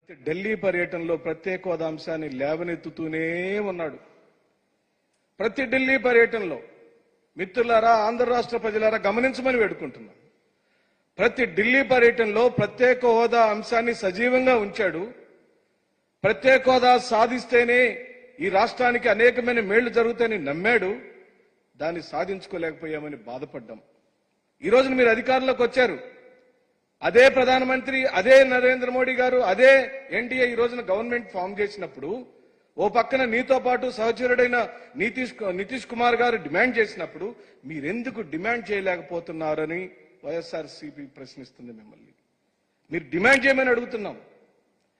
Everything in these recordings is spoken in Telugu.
ఢిల్లీ పర్యటనలో ప్రత్యేక హోదా అంశాన్ని లేవనెత్తుతూనే ఉన్నాడు. ప్రతి ఢిల్లీ పర్యటనలో మిత్రులారా, ఆంధ్ర రాష్ట్ర ప్రజలారా గమనించమని వేడుకుంటున్నాను. ప్రతి ఢిల్లీ పర్యటనలో ప్రత్యేక హోదా అంశాన్ని సజీవంగా ఉంచాడు. ప్రత్యేక హోదా సాధిస్తేనే ఈ రాష్ట్రానికి అనేకమైన మేళ్లు జరుగుతాయని నమ్మాడు. దాన్ని సాధించుకోలేకపోయామని బాధపడ్డాం. ఈ రోజున మీరు అధికారంలోకి వచ్చారు. అదే ప్రధానమంత్రి, అదే నరేంద్ర మోడీ గారు, అదే ఎన్డీఏ ఈ రోజున గవర్నమెంట్ ఫామ్ చేసినప్పుడు, ఓ పక్కన నీతో పాటు సహచరుడైన నితీష్ కుమార్ గారు డిమాండ్ చేసినప్పుడు మీరెందుకు డిమాండ్ చేయలేకపోతున్నారని వైఎస్ఆర్సీపీ ప్రశ్నిస్తుంది మిమ్మల్ని. మీరు డిమాండ్ చేయమని అడుగుతున్నాం.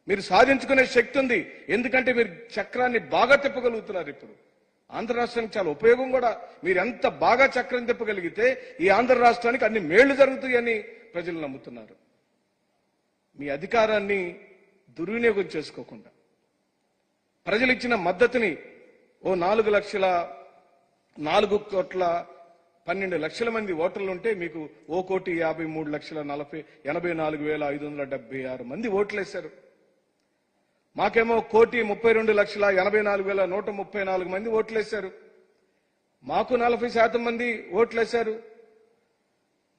మీరు సాధించుకునే శక్తి ఉంది. ఎందుకంటే మీరు చక్రాన్ని బాగా తిప్పగలుగుతున్నారు. ఇప్పుడు ఆంధ్ర రాష్ట్రానికి చాలా ఉపయోగం కూడా. మీరు ఎంత బాగా చక్రం తిప్పగలిగితే ఈ ఆంధ్ర రాష్ట్రానికి అన్ని మేళ్లు జరుగుతాయని ప్రజలు నమ్ముతున్నారు. మీ అధికారాన్ని దుర్వినియోగం చేసుకోకుండా ప్రజలు ఇచ్చిన మద్దతుని ఓ 4,12,00,000 మంది ఓటర్లు ఉంటే మీకు 1,53,84,576 మంది ఓట్లేశారు. మాకేమో 1,32,84,134 మంది ఓట్లేశారు. మాకు 40% మంది ఓట్లేశారు.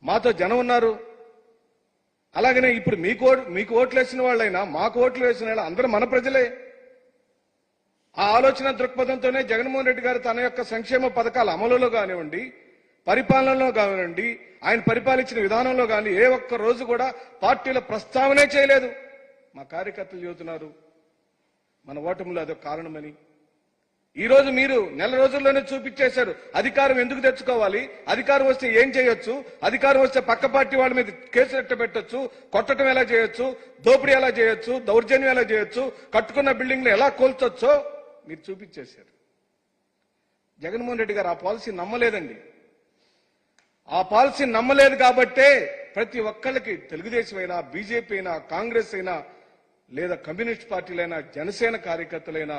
మాతో జనం ఉన్నారు. అలాగనే ఇప్పుడు మీకు ఓట్లేసిన వాళ్ళైనా మాకు ఓట్లు వేసిన వాళ్ళు అందరూ మన ప్రజలే. ఆ ఆలోచన దృక్పథంతోనే జగన్మోహన్ రెడ్డి గారు తన యొక్క సంక్షేమ పథకాల అమలులో కానివ్వండి, పరిపాలనలో కానివ్వండి, ఆయన పరిపాలించిన విధానంలో కానీ ఏ ఒక్క రోజు కూడా పార్టీల ప్రస్తావనే చేయలేదు. మా కార్యకర్తలు చెబుతున్నారు మన ఓటమిలో అదొక కారణమని. ఈ రోజు మీరు నెల రోజుల్లోనే చూపించేశారు అధికారం ఎందుకు తెచ్చుకోవాలి, అధికారం వస్తే ఏం చేయొచ్చు, అధికారం వస్తే పక్క పార్టీ వాళ్ళ మీద కేసులు ఎట్ట పెట్టొచ్చు, కొట్టడం ఎలా చేయొచ్చు, దోపిడీ ఎలా చేయొచ్చు, దౌర్జన్యం ఎలా చేయొచ్చు, కట్టుకున్న బిల్డింగ్లు ఎలా కూల్చొచ్చో మీరు చూపించేశారు. జగన్మోహన్ రెడ్డి గారు ఆ పాలసీ నమ్మలేదండి. ఆ పాలసీ నమ్మలేదు కాబట్టే ప్రతి ఒక్కళ్ళకి తెలుగుదేశం అయినా, బీజేపీ అయినా, కాంగ్రెస్ అయినా, లేదా కమ్యూనిస్ట్ పార్టీలైనా, జనసేన కార్యకర్తలైనా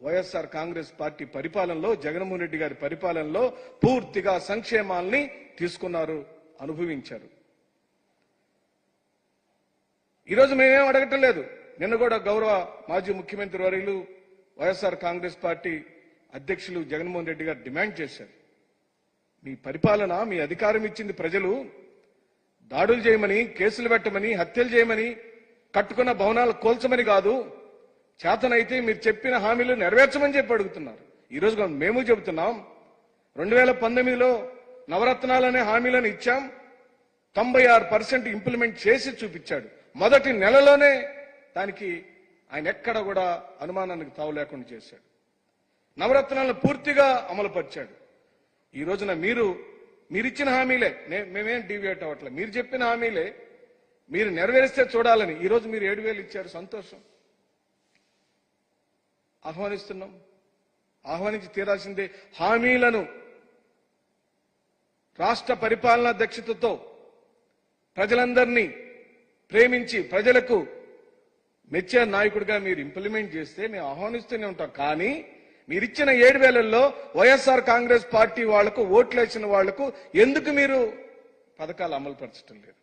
వైఎస్ఆర్ కాంగ్రెస్ పార్టీ పరిపాలనలో, జగన్మోహన్ రెడ్డి గారి పరిపాలనలో పూర్తిగా సంక్షేమాల్ని తీసుకున్నారు, అనుభవించారు. ఈరోజు మేమేం అడగటం లేదు. నిన్న కూడా గౌరవ మాజీ ముఖ్యమంత్రి వర్యులు వైఎస్ఆర్ కాంగ్రెస్ పార్టీ అధ్యక్షులు జగన్మోహన్ రెడ్డి గారు డిమాండ్ చేశారు. మీ పరిపాలన, మీ అధికారం ఇచ్చింది ప్రజలు దాడులు చేయమని, కేసులు పెట్టమని, హత్యలు చేయమని, కట్టుకున్న భవనాలు కూల్చమని కాదు, చేతనైతే మీరు చెప్పిన హామీలు నెరవేర్చమని చెప్పి అడుగుతున్నారు. ఈరోజు మేము చెబుతున్నాం. 2019లో నవరత్నాలనే హామీలను ఇచ్చాం. 96% ఇంప్లిమెంట్ చేసి చూపించాడు. మొదటి నెలలోనే దానికి ఆయన ఎక్కడ కూడా అనుమానానికి తావు లేకుండా చేశాడు. నవరత్నాలను పూర్తిగా అమలుపరిచాడు. ఈ రోజున మీరిచ్చిన హామీలే, మేమేం డీవియేట్ అవ్వట్లేదు, మీరు చెప్పిన హామీలే మీరు నెరవేరిస్తే చూడాలని ఈరోజు మీరు 7,000 ఇచ్చారు. సంతోషం, ఆహ్వానిస్తున్నాం. ఆహ్వానించి తీరాల్సిందే. హామీలను రాష్ట్ర పరిపాలనా దక్షతతో ప్రజలందరినీ ప్రేమించి ప్రజలకు మెచ్చే నాయకుడిగా మీరు ఇంప్లిమెంట్ చేస్తే మేము ఆహ్వానిస్తూనే ఉంటాం. కానీ మీరిచ్చిన 7,000లో వైఎస్ఆర్ కాంగ్రెస్ పార్టీ వాళ్లకు, ఓట్లేసిన వాళ్లకు ఎందుకు మీరు పథకాలు అమలు పరచడం లేదు?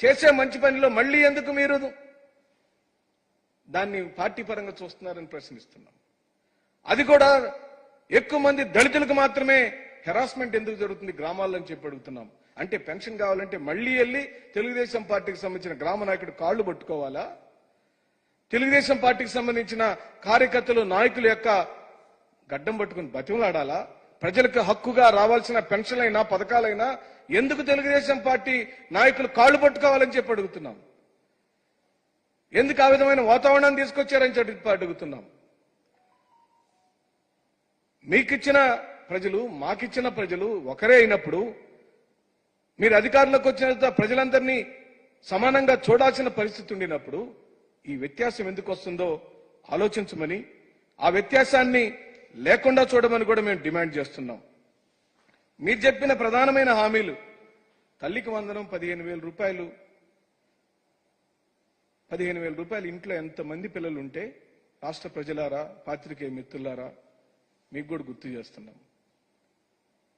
చేసే మంచి పనిలో మళ్ళీ ఎందుకు మీరు దాన్ని పార్టీ పరంగా చూస్తున్నారని ప్రశ్నిస్తున్నాం. అది కూడా ఎక్కువ మంది దళితులకు మాత్రమే హెరాస్మెంట్ ఎందుకు జరుగుతుంది గ్రామాల్లో అని చెప్పి అడుగుతున్నాం. అంటే పెన్షన్ కావాలంటే మళ్లీ వెళ్ళి తెలుగుదేశం పార్టీకి సంబంధించిన గ్రామ నాయకుడు కాళ్లు పట్టుకోవాలా? తెలుగుదేశం పార్టీకి సంబంధించిన కార్యకర్తలు, నాయకుల యొక్క గడ్డం పట్టుకుని బతిమలాడాలా? ప్రజలకు హక్కుగా రావాల్సిన పెన్షన్లైనా, పథకాలైనా ఎందుకు తెలుగుదేశం పార్టీ నాయకులు కాళ్లు పట్టుకోవాలని చెప్పి అడుగుతున్నాం. ఎందుకు ఆ విధమైన వాతావరణాన్ని తీసుకొచ్చారని చెప్పి అడుగుతున్నాం. మీకిచ్చిన ప్రజలు, మాకిచ్చిన ప్రజలు ఒకరే అయినప్పుడు మీరు అధికారంలోకి వచ్చిన ప్రజలందరినీ సమానంగా చూడాల్సిన పరిస్థితి ఉండినప్పుడు ఈ వ్యత్యాసం ఎందుకు వస్తుందో ఆలోచించమని, ఆ వ్యత్యాసాన్ని లేకుండా చూడమని కూడా మేము డిమాండ్ చేస్తున్నాం. మీరు చెప్పిన ప్రధానమైన హామీలు తల్లికి వందనం 15,000 రూపాయలు. 15,000 రూపాయలు ఇంట్లో ఎంతమంది పిల్లలు ఉంటే రాష్ట్ర ప్రజలారా, పాత్రికేయ మిత్రులారా మీకు కూడా గుర్తు చేస్తున్నాం.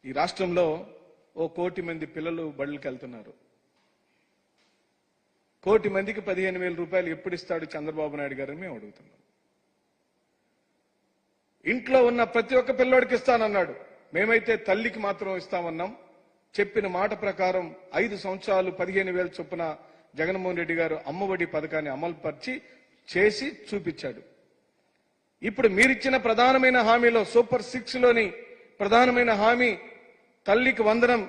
ఈ రాష్ట్రంలో 1 కోటి మంది పిల్లలు బడులకు వెళ్తున్నారు. కోటి మందికి 15,000 రూపాయలు ఎప్పుడు ఇస్తాడు చంద్రబాబు నాయుడు గారని మేము అడుగుతున్నాం. ఇంట్లో ఉన్న ప్రతి ఒక్క పిల్లోడికి ఇస్తానన్నాడు. మేమైతే తల్లికి మాత్రం ఇస్తామన్నాం. చెప్పిన మాట ప్రకారం 5 సంవత్సరాలు 15,000 చొప్పున జగన్మోహన్ రెడ్డి గారు అమ్మఒడి పథకాన్ని అమలుపరిచి చేసి చూపించాడు. ఇప్పుడు మీరిచ్చిన ప్రధానమైన హామీలో సూపర్ 6 లోని ప్రధానమైన హామీ తల్లికి వందనం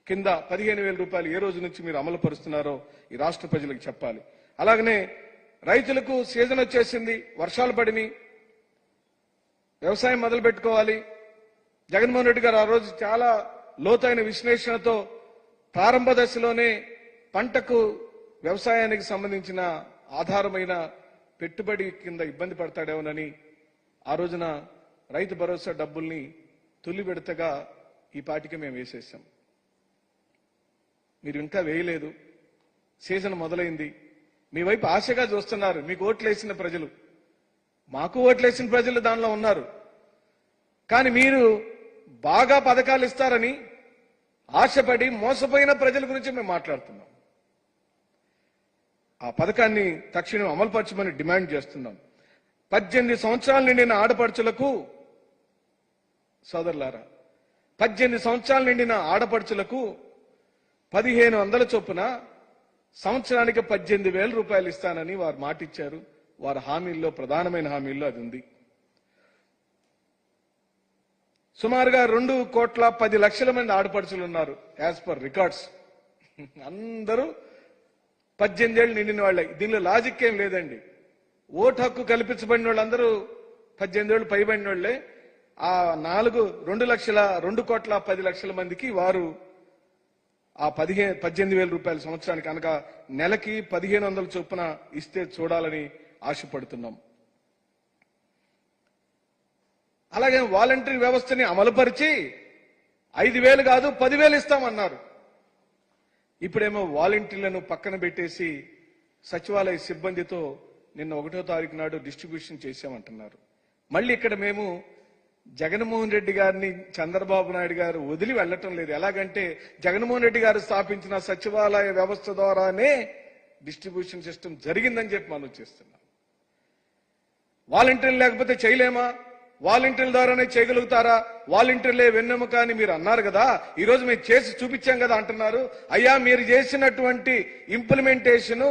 కింద 15,000 రూపాయలు ఏ రోజు నుంచి మీరు అమలు పరుస్తున్నారో ఈ రాష్ట్ర ప్రజలకు చెప్పాలి. అలాగనే రైతులకు సీజన్ వచ్చేసింది, వర్షాలు పడినాయి, వ్యవసాయం మొదలు పెట్టుకోవాలి. జగన్మోహన్ రెడ్డి గారు ఆ రోజు చాలా లోతైన విశ్లేషణతో ప్రారంభ దశలోనే పంటకు వ్యవసాయానికి సంబంధించిన ఆధారమైన పెట్టుబడి కింద ఇబ్బంది పడతాడేమోనని ఆ రోజున రైతు భరోసా డబ్బుల్ని తొలి విడతగా ఈ పాటికి మేము వేసేసాం. మీరు ఇంకా వేయలేదు. సీజన్ మొదలైంది. మీ వైపు ఆశగా చూస్తున్నారు. మీకు ఓట్లేసిన ప్రజలు, మాకు ఓట్లేసిన ప్రజలు దానిలో ఉన్నారు. కానీ మీరు బాగా పథకాలు ఇస్తారని ఆశపడి మోసపోయిన ప్రజల గురించి మేము మాట్లాడుతున్నాం. ఆ పథకాన్ని తక్షణం అమలుపరచమని డిమాండ్ చేస్తున్నాం. 18 సంవత్సరాలు నిండిన ఆడపడుచులకు, సోదరులారా, 18 సంవత్సరాలు నిండిన ఆడపడుచులకు 1,500 చొప్పున సంవత్సరానికి 18,000 రూపాయలు ఇస్తానని వారు మాటిచ్చారు. వారి హామీల్లో, ప్రధానమైన హామీల్లో అది ఉంది. సుమారుగా 2,10,00,000 మంది ఆడపడుచులు ఉన్నారు యాజ్ పర్ రికార్డ్స్. అందరూ 18 ఏళ్ళు నిండిన వాళ్ళే. దీనిలో లాజిక్ ఏం లేదండి. ఓటు హక్కు కల్పించబడిన వాళ్ళందరూ 18 ఏళ్ళు పైబడిన వాళ్లే. ఆ 2,10,00,000 మందికి వారు ఆ 18,000 రూపాయల సంవత్సరానికి అనగా నెలకి 1,500 చొప్పున ఇస్తే చూడాలని ఆశపడుతున్నాం. అలాగే వాలంటరీ వ్యవస్థని అమలుపరిచి 5,000 కాదు 10,000 ఇస్తామన్నారు. ఇప్పుడేమో వాలంటీర్లను పక్కన పెట్టేసి సచివాలయ సిబ్బందితో నిన్న 1వ తారీఖు నాడు డిస్ట్రిబ్యూషన్ చేశామంటున్నారు. మళ్ళీ ఇక్కడ మేము జగన్మోహన్ రెడ్డి గారిని చంద్రబాబు నాయుడు గారు వదిలి వెళ్లటం లేదు. ఎలాగంటే జగన్మోహన్ రెడ్డి గారు స్థాపించిన సచివాలయ వ్యవస్థ ద్వారానే డిస్ట్రిబ్యూషన్ సిస్టమ్ జరిగిందని చెప్పి మనం చేస్తున్నాం. వాలంటీర్లు లేకపోతే చేయలేమా? వాలంటీర్ల ద్వారానే చేయగలుగుతారా? వాలంటీర్లే వెన్నెముక అని మీరు అన్నారు కదా, ఈ రోజు మేము చేసి చూపించాం కదా అంటున్నారు. అయ్యా, మీరు చేసినటువంటి ఇంప్లిమెంటేషన్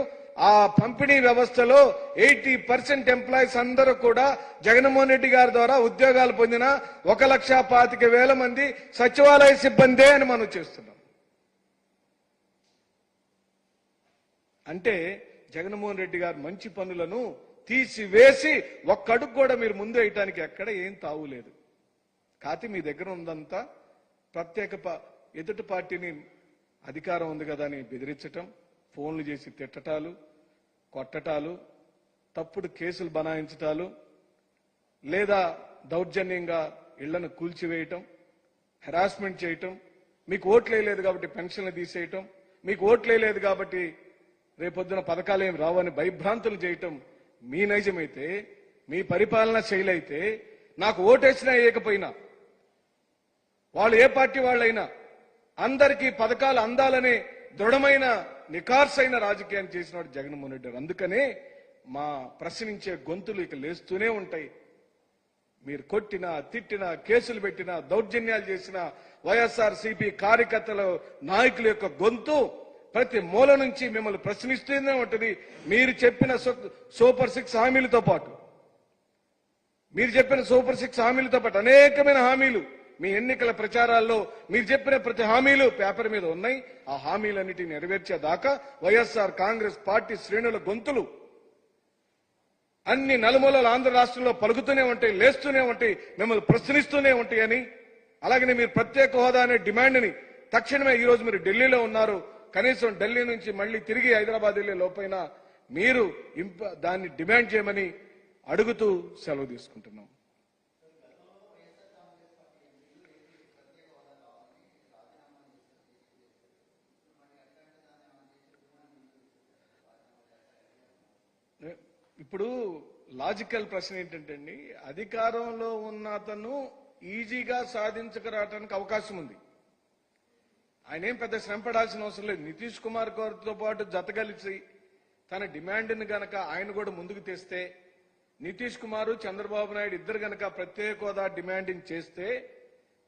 ఆ పంపిణీ వ్యవస్థలో 80% ఎంప్లాయీస్ అందరూ కూడా జగన్మోహన్ రెడ్డి గారి ద్వారా ఉద్యోగాలు పొందిన 1,25,000 మంది సచివాలయ సిబ్బందే అని మనం చేస్తున్నాం. అంటే జగన్మోహన్ రెడ్డి గారు మంచి పనులను తీసివేసి ఒక్కడుగు కూడా మీరు ముందు వేయటానికి ఎక్కడ ఏం తావులేదు. కాకపోతే మీ దగ్గర ఉందంతా ప్రత్యేక ఎదుటి పార్టీని అధికారం ఉంది కదా అని బెదిరించటం, ఫోన్లు చేసి తిట్టటాలు, కొట్టటాలు, తప్పుడు కేసులు బనాయించటాలు, లేదా దౌర్జన్యంగా ఇళ్లను కూల్చివేయటం, హెరాస్మెంట్ చేయటం, మీకు ఓట్లేదు కాబట్టి పెన్షన్లు తీసేయటం, మీకు ఓట్లేదు కాబట్టి రేపొద్దున పథకాలు ఏమి రావని భయభ్రాంతులు చేయటం మీ నైజమైతే, మీ పరిపాలన శైలైతే, నాకు ఓటేసినా వేయకపోయినా వాళ్ళు ఏ పార్టీ వాళ్ళైనా అందరికీ పథకాలు అందాలనే దృఢమైన నికార్సైన రాజకీయాన్ని చేసినవాడు జగన్మోహన్ రెడ్డి గారు. అందుకనే మా ప్రశ్నించే గొంతులు ఇక లేస్తూనే ఉంటాయి. మీరు కొట్టినా, తిట్టినా, కేసులు పెట్టినా, దౌర్జన్యాలు చేసిన వైఎస్ఆర్సీపీ కార్యకర్తల నాయకుల యొక్క గొంతు ప్రతి మూల నుంచి మిమ్మల్ని ప్రశ్నిస్తూనే ఉంటుంది. మీరు చెప్పిన సూపర్ 6 హామీలతో పాటు, అనేకమైన హామీలు మీ ఎన్నికల ప్రచారాల్లో మీరు చెప్పిన ప్రతి హామీలు పేపర్ మీద ఉన్నాయి. ఆ హామీలన్నిటిని నెరవేర్చేదాకా వైఎస్ఆర్ కాంగ్రెస్ పార్టీ శ్రేణుల గొంతులు అన్ని నలుమూలల ఆంధ్ర రాష్ట్రంలో పలుకుతూనే ఉంటాయి, లేస్తూనే ఉంటాయి, మిమ్మల్ని ప్రశ్నిస్తూనే ఉంటాయని. అలాగనే మీరు ప్రత్యేక హోదా అనే డిమాండ్ని తక్షణమే, ఈ రోజు మీరు ఢిల్లీలో ఉన్నారు, కనీసం ఢిల్లీ నుంచి మళ్ళీ తిరిగి హైదరాబాద్ వెళ్లే లోపైనా మీరు దాన్ని డిమాండ్ చేయమని అడుగుతూ సెలవు తీసుకుంటున్నాం. ఇప్పుడు లాజికల్ ప్రశ్న ఏంటంటే అండి, అధికారంలో ఉన్న అతను ఈజీగా సాధించకరావడానికి అవకాశం ఉంది. ఆయన ఏం పెద్ద శ్రమ పడాల్సిన అవసరం లేదు. నితీష్ కుమార్ గారితో పాటు జతగలిసి తన డిమాండ్ని గనక ఆయన కూడా ముందుకు తెస్తే, నితీష్ కుమార్ చంద్రబాబు నాయుడు ఇద్దరు గనక ప్రత్యేక హోదా డిమాండింగ్ చేస్తే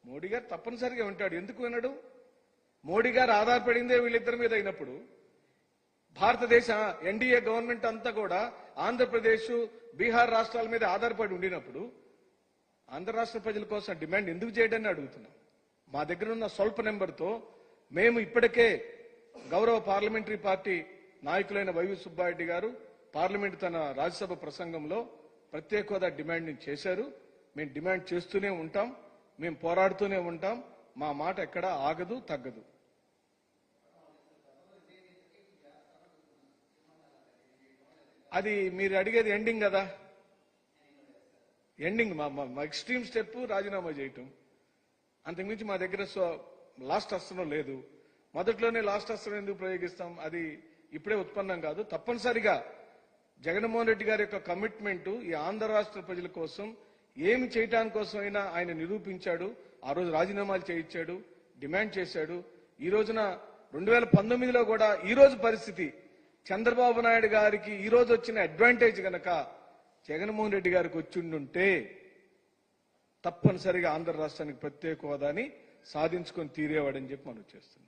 మోడీ గారు తప్పనిసరిగా వింటాడు. ఎందుకు వినడు? మోడీ గారు ఆధారపడిందే వీళ్ళిద్దరి మీద అయినప్పుడు, భారతదేశ ఎన్డీఏ గవర్నమెంట్ అంతా కూడా ఆంధ్రప్రదేశ్, బీహార్ రాష్ట్రాల మీద ఆధారపడి ఉండినప్పుడు ఆంధ్ర రాష్ట్ర ప్రజల కోసం డిమాండ్ ఎందుకు చేయడాన్ని అడుగుతున్నాం. మా దగ్గర ఉన్న స్వల్ప నెంబర్తో మేము ఇప్పటికే గౌరవ పార్లమెంటరీ పార్టీ నాయకులైన వైవి సుబ్బారెడ్డి గారు పార్లమెంట్ తన రాజ్యసభ ప్రసంగంలో ప్రత్యేక హోదా డిమాండ్ చేశారు. మేము డిమాండ్ చేస్తూనే ఉంటాం, మేము పోరాడుతూనే ఉంటాం. మా మాట ఎక్కడా ఆగదు, తగ్గదు. అది మీరు అడిగేది ఎండింగ్ కదా. ఎండింగ్ మా ఎక్స్ట్రీమ్ స్టెప్ రాజీనామా చేయటం. అంతకుమించి మా దగ్గర లాస్ట్ అస్త్రం లేదు. మొదట్లోనే లాస్ట్ అస్త్రం ఎందుకు ప్రయోగిస్తాం? అది ఇప్పుడే ఉత్పన్నం కాదు. తప్పనిసరిగా జగన్మోహన్ రెడ్డి గారి యొక్క కమిట్మెంట్ ఈ ఆంధ్ర రాష్ట్ర ప్రజల కోసం ఏమి చేయటాని కోసం అయినా ఆయన నిరూపించాడు. ఆ రోజు రాజీనామాలు చేయించాడు, డిమాండ్ చేశాడు. ఈ రోజున 2019లో కూడా ఈ రోజు పరిస్థితి చంద్రబాబు నాయుడు గారికి ఈ రోజు వచ్చిన అడ్వాంటేజ్ గనక జగన్మోహన్ రెడ్డి గారికి వచ్చిండుంటే తప్పనిసరిగా ఆంధ్ర రాష్ట్రానికి ప్రత్యేక హోదాని సాధించుకొని తీరేవాడని చెప్పి మనం చేస్తున్నాం.